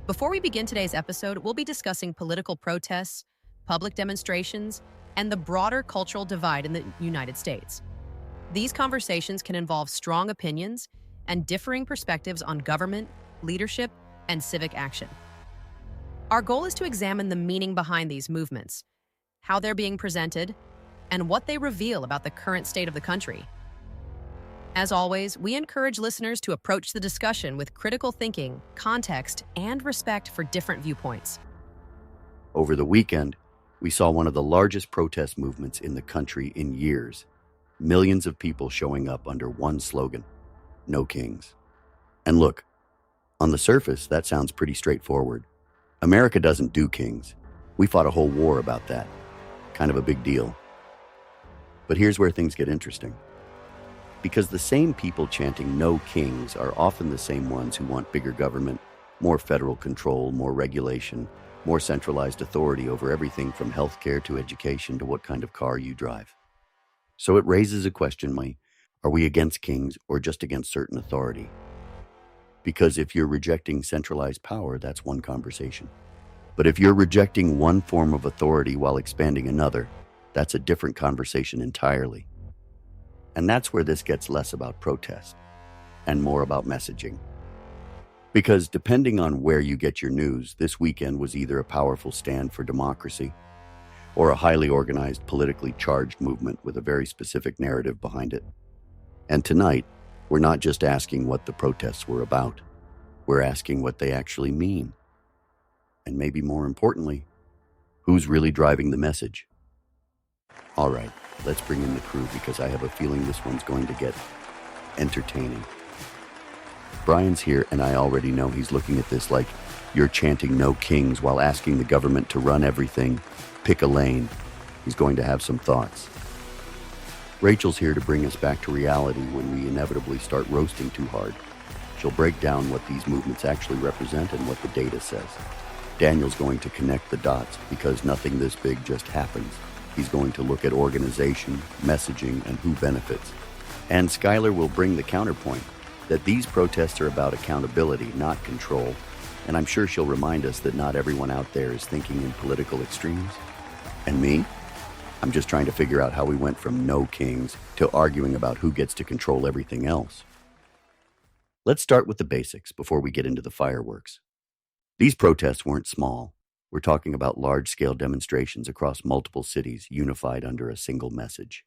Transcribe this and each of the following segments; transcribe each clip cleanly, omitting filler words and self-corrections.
Before we begin today's episode, we'll be discussing political protests, public demonstrations, and the broader cultural divide in the United States. These conversations can involve strong opinions and differing perspectives on government, leadership, and civic action. Our goal is to examine the meaning behind these movements, how they're being presented, and what they reveal about the current state of the country. As always, we encourage listeners to approach the discussion with critical thinking, context, and respect for different viewpoints. Over the weekend, we saw one of the largest protest movements in the country in years. Millions of people showing up under one slogan, "No Kings." And look, on the surface, that sounds pretty straightforward. America doesn't do kings. We fought a whole war about that. Kind of a big deal. But here's where things get interesting. Because the same people chanting "No Kings" are often the same ones who want bigger government, more federal control, more regulation, more centralized authority over everything from healthcare to education to what kind of car you drive. So it raises a question, are we against kings or just against certain authority? Because if you're rejecting centralized power, that's one conversation. But if you're rejecting one form of authority while expanding another, that's a different conversation entirely. And that's where this gets less about protest and more about messaging. Because depending on where you get your news, this weekend was either a powerful stand for democracy or a highly organized, politically charged movement with a very specific narrative behind it. And tonight, we're not just asking what the protests were about. We're asking what they actually mean. And maybe more importantly, who's really driving the message? All right, let's bring in the crew because I have a feeling this one's going to get entertaining. Brian's here, and I already know he's looking at this like you're chanting "No Kings" while asking the government to run everything, pick a lane. He's going to have some thoughts. Rachel's here to bring us back to reality when we inevitably start roasting too hard. She'll break down what these movements actually represent and what the data says. Daniel's going to connect the dots because nothing this big just happens. He's going to look at organization, messaging, and who benefits. And Skylar will bring the counterpoint that these protests are about accountability, not control. And I'm sure she'll remind us that not everyone out there is thinking in political extremes. And me? I'm just trying to figure out how we went from "No Kings" to arguing about who gets to control everything else. Let's start with the basics before we get into the fireworks. These protests weren't small. We're talking about large-scale demonstrations across multiple cities unified under a single message.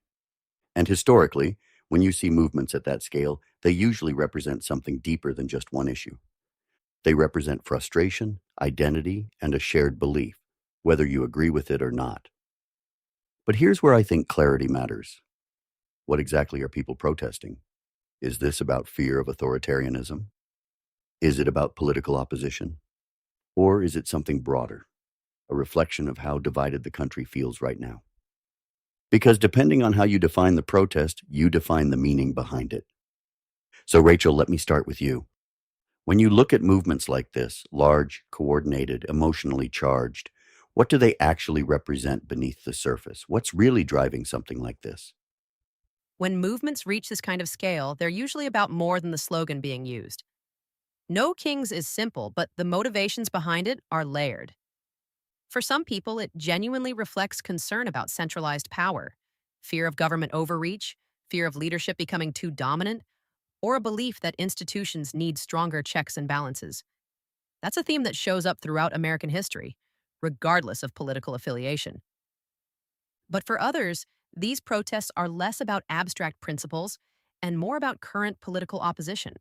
And historically, when you see movements at that scale, they usually represent something deeper than just one issue. They represent frustration, identity, and a shared belief, whether you agree with it or not. But here's where I think clarity matters. What exactly are people protesting? Is this about fear of authoritarianism? Is it about political opposition? Or is it something broader? A reflection of how divided the country feels right now. Because depending on how you define the protest, you define the meaning behind it. So Rachel, let me start with you. When you look at movements like this, large, coordinated, emotionally charged, what do they actually represent beneath the surface? What's really driving something like this? When movements reach this kind of scale, they're usually about more than the slogan being used. No Kings is simple, but the motivations behind it are layered. For some people, it genuinely reflects concern about centralized power, fear of government overreach, fear of leadership becoming too dominant, or a belief that institutions need stronger checks and balances. That's a theme that shows up throughout American history, regardless of political affiliation. But for others, these protests are less about abstract principles and more about current political opposition.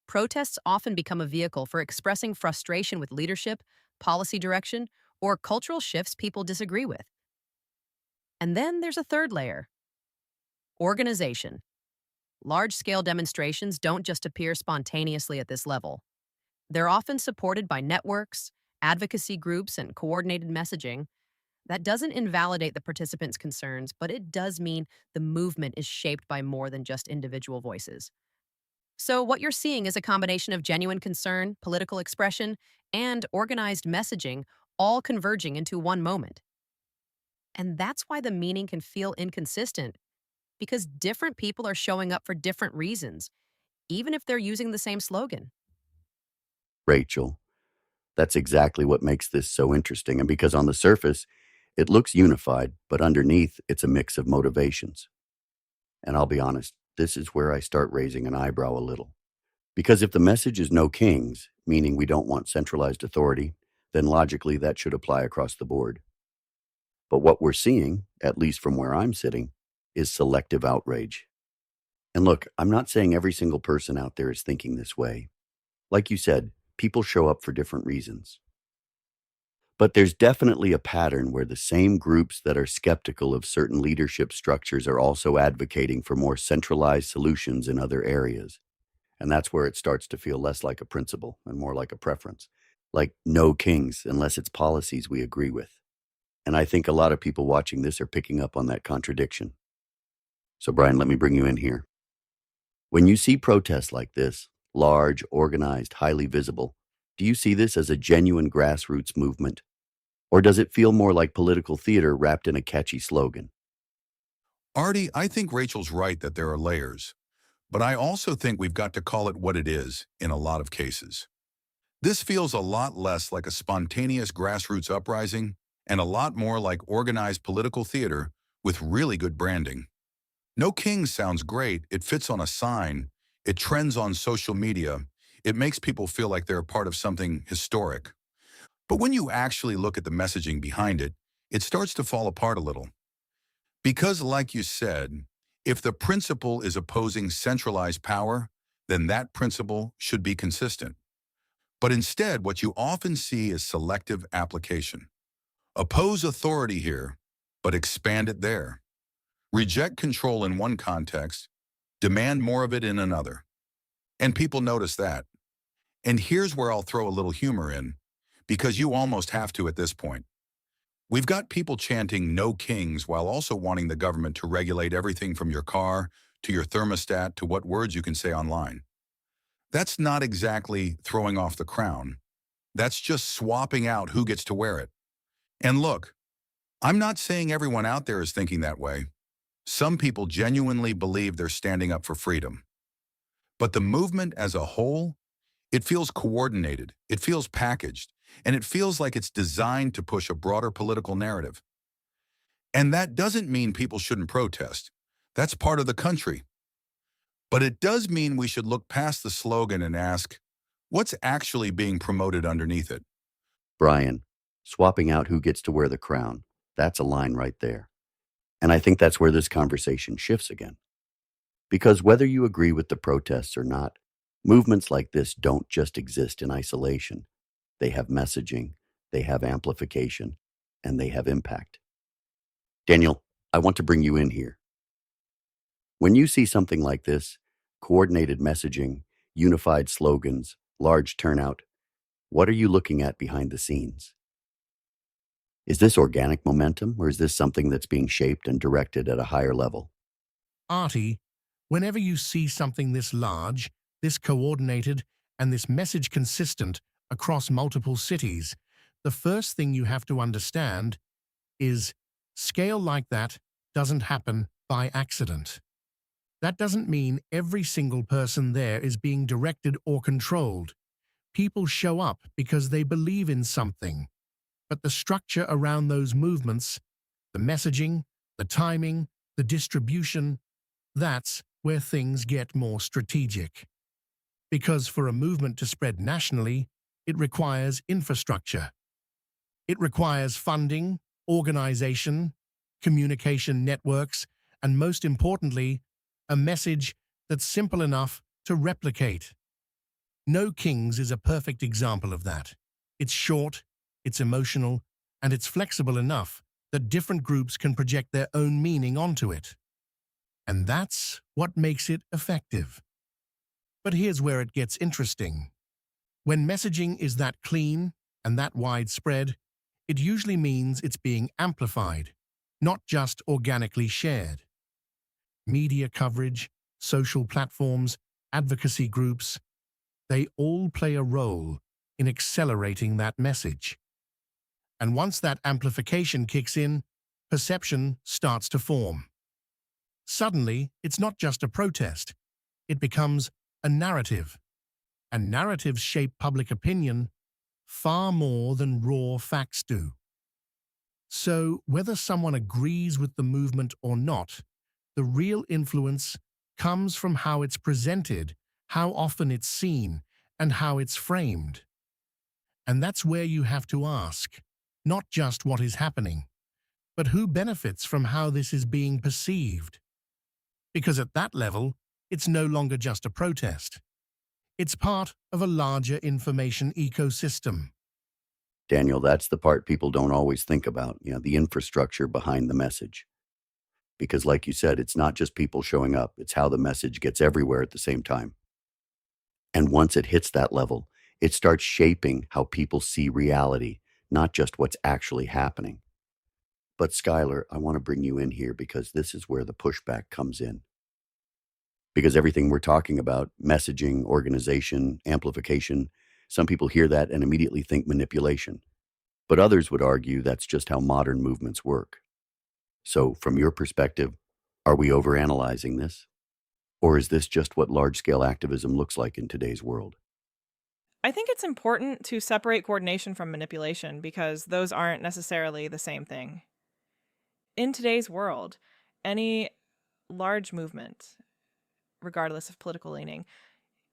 Protests often become a vehicle for expressing frustration with leadership, policy direction, or cultural shifts people disagree with. And then there's a third layer: organization. Large-scale demonstrations don't just appear spontaneously at this level. They're often supported by networks, advocacy groups, and coordinated messaging. That doesn't invalidate the participants' concerns, but it does mean the movement is shaped by more than just individual voices. So what you're seeing is a combination of genuine concern, political expression, and organized messaging all converging into one moment. And that's why the meaning can feel inconsistent, because different people are showing up for different reasons, even if they're using the same slogan. Rachel, That's exactly what makes this so interesting. And because on the surface, it looks unified, but underneath, it's a mix of motivations. And I'll be honest, this is where I start raising an eyebrow a little. Because if the message is no kings, meaning we don't want centralized authority, then logically that should apply across the board. But what we're seeing, at least from where I'm sitting, is selective outrage. And look, I'm not saying every single person out there is thinking this way. Like you said, people show up for different reasons. But there's definitely a pattern where the same groups that are skeptical of certain leadership structures are also advocating for more centralized solutions in other areas. And that's where it starts to feel less like a principle and more like a preference. Like no kings unless it's policies we agree with. And I think a lot of people watching this are picking up on that contradiction. So, Brian, let me bring you in here. When you see protests like this, large, organized, highly visible, do you see this as a genuine grassroots movement? Or does it feel more like political theater wrapped in a catchy slogan? Artie, I think Rachel's right that there are layers, but I also think we've got to call it what it is in a lot of cases. This feels a lot less like a spontaneous grassroots uprising and a lot more like organized political theater with really good branding. No Kings sounds great, it fits on a sign, it trends on social media, it makes people feel like they're a part of something historic. But when you actually look at the messaging behind it, it starts to fall apart a little. Because, like you said, if the principle is opposing centralized power, then that principle should be consistent. But instead, what you often see is selective application. Oppose authority here, but expand it there. Reject control in one context, demand more of it in another. And people notice that. And here's where I'll throw a little humor in, because you almost have to at this point. We've got people chanting no kings while also wanting the government to regulate everything from your car to your thermostat to what words you can say online. That's not exactly throwing off the crown. That's just swapping out who gets to wear it. And look, I'm not saying everyone out there is thinking that way. Some people genuinely believe they're standing up for freedom. But the movement as a whole, it feels coordinated, it feels packaged, and it feels like it's designed to push a broader political narrative. And that doesn't mean people shouldn't protest. That's part of the country. But it does mean we should look past the slogan and ask, what's actually being promoted underneath it? Brian, swapping out who gets to wear the crown, that's a line right there. And I think that's where this conversation shifts again. Because whether you agree with the protests or not, movements like this don't just exist in isolation. They have messaging, they have amplification, and they have impact. Daniel, I want to bring you in here. When you see something like this, coordinated messaging, unified slogans, large turnout, what are you looking at behind the scenes? Is this organic momentum, or is this something that's being shaped and directed at a higher level? Artie, whenever you see something this large, this coordinated, and this message consistent across multiple cities, the first thing you have to understand is scale like that doesn't happen by accident. That doesn't mean every single person there is being directed or controlled. People show up because they believe in something. But the structure around those movements, the messaging, the timing, the distribution, that's where things get more strategic. Because for a movement to spread nationally, it requires infrastructure. It requires funding, organization, communication networks, and most importantly, a message that's simple enough to replicate. No Kings is a perfect example of that. It's short, it's emotional, and it's flexible enough that different groups can project their own meaning onto it. And that's what makes it effective. But here's where it gets interesting. When messaging is that clean and that widespread, it usually means it's being amplified, not just organically shared. Media coverage, social platforms, advocacy groups, they all play a role in accelerating that message. And once that amplification kicks in, perception starts to form. Suddenly, it's not just a protest. It becomes a narrative. And narratives shape public opinion far more than raw facts do. So, whether someone agrees with the movement or not, the real influence comes from how it's presented, how often it's seen, and how it's framed. And that's where you have to ask, not just what is happening, but who benefits from how this is being perceived. Because at that level, it's no longer just a protest. It's part of a larger information ecosystem. Daniel, that's the part people don't always think about, the infrastructure behind the message. Because like you said, it's not just people showing up, it's how the message gets everywhere at the same time. And once it hits that level, it starts shaping how people see reality, not just what's actually happening. But Skylar, I want to bring you in here because this is where the pushback comes in. Because everything we're talking about, messaging, organization, amplification, some people hear that and immediately think manipulation. But others would argue that's just how modern movements work. So from your perspective, are we overanalyzing this? Or is this just what large-scale activism looks like in today's world? I think it's important to separate coordination from manipulation because those aren't necessarily the same thing. In today's world, any large movement, regardless of political leaning,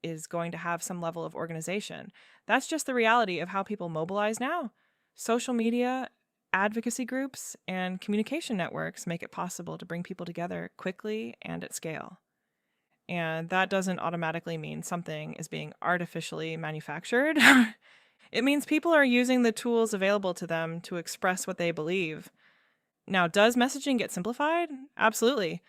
is going to have some level of organization. That's just the reality of how people mobilize now. Social media, advocacy groups, and communication networks make it possible to bring people together quickly and at scale. And that doesn't automatically mean something is being artificially manufactured. It means people are using the tools available to them to express what they believe. Now, does messaging get simplified? Absolutely.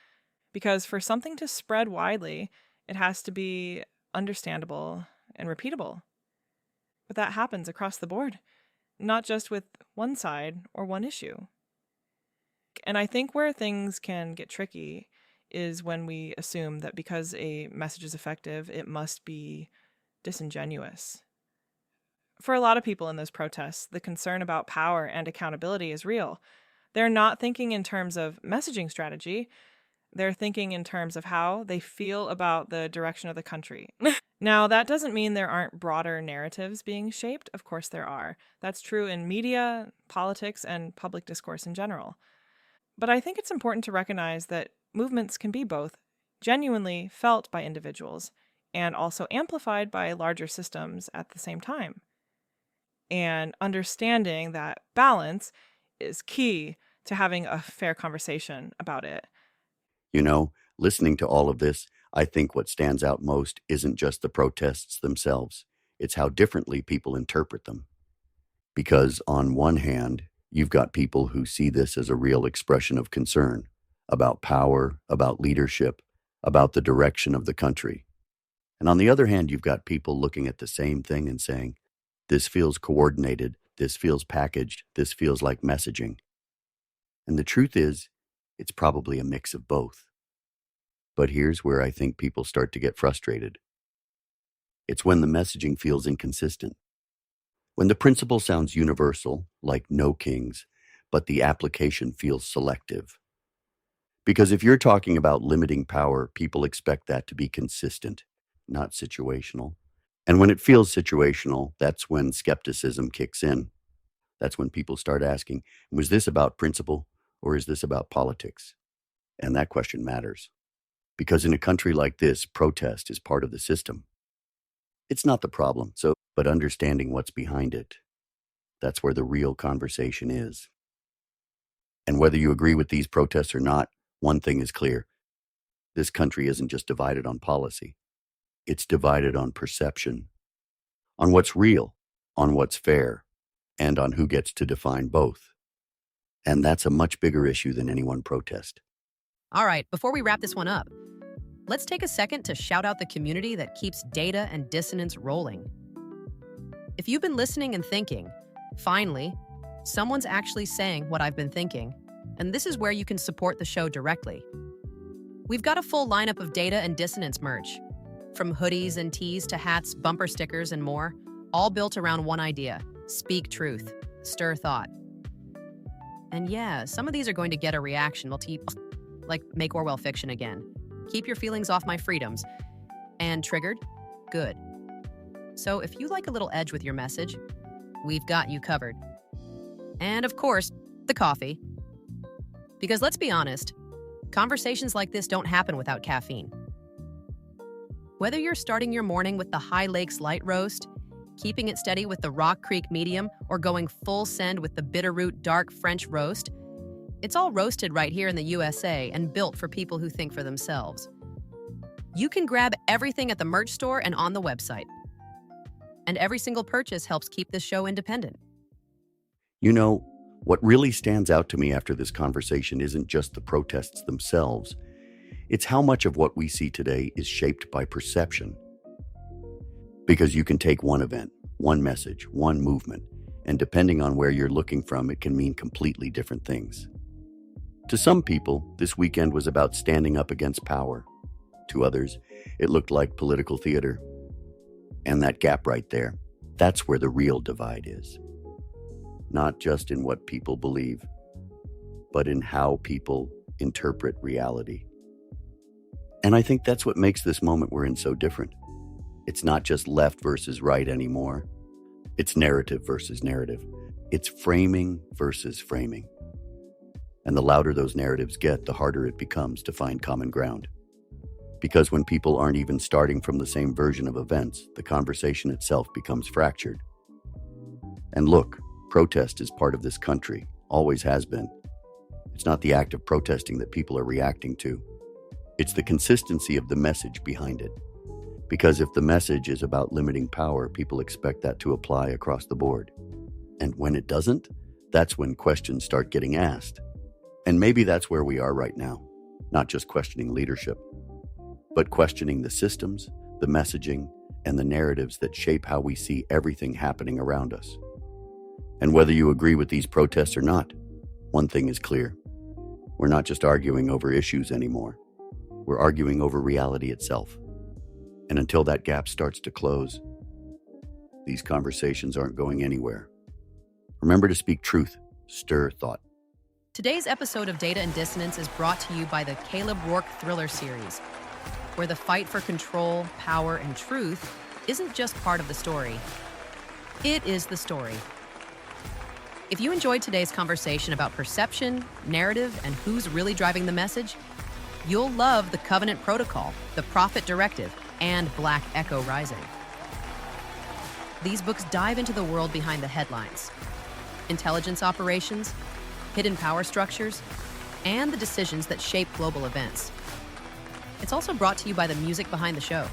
Because for something to spread widely, it has to be understandable and repeatable. But that happens across the board, not just with one side or one issue. And I think where things can get tricky is when we assume that because a message is effective, it must be disingenuous. For a lot of people in those protests, the concern about power and accountability is real. They're not thinking in terms of messaging strategy. They're thinking in terms of how they feel about the direction of the country. Now, that doesn't mean there aren't broader narratives being shaped. Of course there are. That's true in media, politics, and public discourse in general. But I think it's important to recognize that movements can be both genuinely felt by individuals and also amplified by larger systems at the same time. And understanding that balance is key to having a fair conversation about it. Listening to all of this, I think what stands out most isn't just the protests themselves, it's how differently people interpret them. Because on one hand, you've got people who see this as a real expression of concern about power, about leadership, about the direction of the country. And on the other hand, you've got people looking at the same thing and saying, this feels coordinated, this feels packaged, this feels like messaging. And the truth is, it's probably a mix of both. But here's where I think people start to get frustrated. It's when the messaging feels inconsistent. When the principle sounds universal, like no kings, but the application feels selective. Because if you're talking about limiting power, people expect that to be consistent, not situational. And when it feels situational, that's when skepticism kicks in. That's when people start asking, was this about principle or is this about politics? And that question matters. Because in a country like this, protest is part of the system. It's not the problem, but understanding what's behind it. That's where the real conversation is. And whether you agree with these protests or not, one thing is clear. This country isn't just divided on policy. It's divided on perception, on what's real, on what's fair, and on who gets to define both. And that's a much bigger issue than any one protest. All right, before we wrap this one up, let's take a second to shout out the community that keeps Data and Dissonance rolling. If you've been listening and thinking, finally, someone's actually saying what I've been thinking, and this is where you can support the show directly. We've got a full lineup of Data and Dissonance merch, from hoodies and tees to hats, bumper stickers, and more, all built around one idea: speak truth, stir thought. And yeah, some of these are going to get a reaction, like make Orwell fiction again. Keep your feelings off my freedoms. And triggered? Good. So if you like a little edge with your message, we've got you covered. And of course, the coffee. Because let's be honest, conversations like this don't happen without caffeine. Whether you're starting your morning with the High Lakes Light Roast, keeping it steady with the Rock Creek Medium, or going full send with the Bitterroot Dark French Roast, it's all roasted right here in the USA and built for people who think for themselves. You can grab everything at the merch store and on the website. And every single purchase helps keep this show independent. You know, what really stands out to me after this conversation isn't just the protests themselves. It's how much of what we see today is shaped by perception. Because you can take one event, one message, one movement, and depending on where you're looking from, it can mean completely different things. To some people, this weekend was about standing up against power. To others, it looked like political theater. And that gap right there, that's where the real divide is. Not just in what people believe, but in how people interpret reality. And I think that's what makes this moment we're in so different. It's not just left versus right anymore. It's narrative versus narrative. It's framing versus framing. And the louder those narratives get, the harder it becomes to find common ground. Because when people aren't even starting from the same version of events, the conversation itself becomes fractured. And look, protest is part of this country, always has been. It's not the act of protesting that people are reacting to. It's the consistency of the message behind it. Because if the message is about limiting power, people expect that to apply across the board. And when it doesn't, that's when questions start getting asked. And maybe that's where we are right now, not just questioning leadership, but questioning the systems, the messaging, and the narratives that shape how we see everything happening around us. And whether you agree with these protests or not, one thing is clear. We're not just arguing over issues anymore. We're arguing over reality itself. And until that gap starts to close, these conversations aren't going anywhere. Remember to speak truth, stir thought. Today's episode of Data and Dissonance is brought to you by the Caleb Rourke Thriller series, where the fight for control, power, and truth isn't just part of the story. It is the story. If you enjoyed today's conversation about perception, narrative, and who's really driving the message, you'll love The Covenant Protocol, The Prophet Directive, and Black Echo Rising. These books dive into the world behind the headlines, intelligence operations, hidden power structures, and the decisions that shape global events. It's also brought to you by the music behind the show.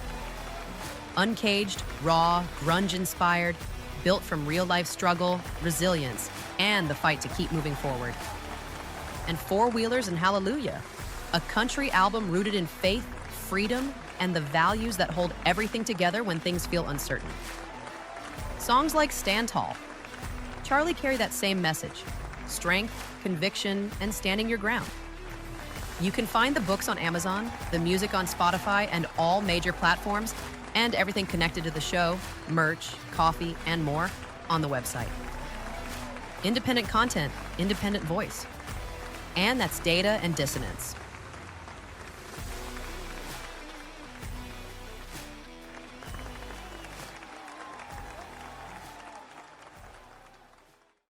Uncaged, raw, grunge-inspired, built from real-life struggle, resilience, and the fight to keep moving forward. And Four Wheelers and Hallelujah, a country album rooted in faith, freedom, and the values that hold everything together when things feel uncertain. Songs like Stand Tall. Charlie carry that same message: strength, conviction, and standing your ground. You can find the books on Amazon, the music on Spotify, and all major platforms, and everything connected to the show, merch, coffee, and more on the website. Independent content, independent voice. And that's Data and Dissonance.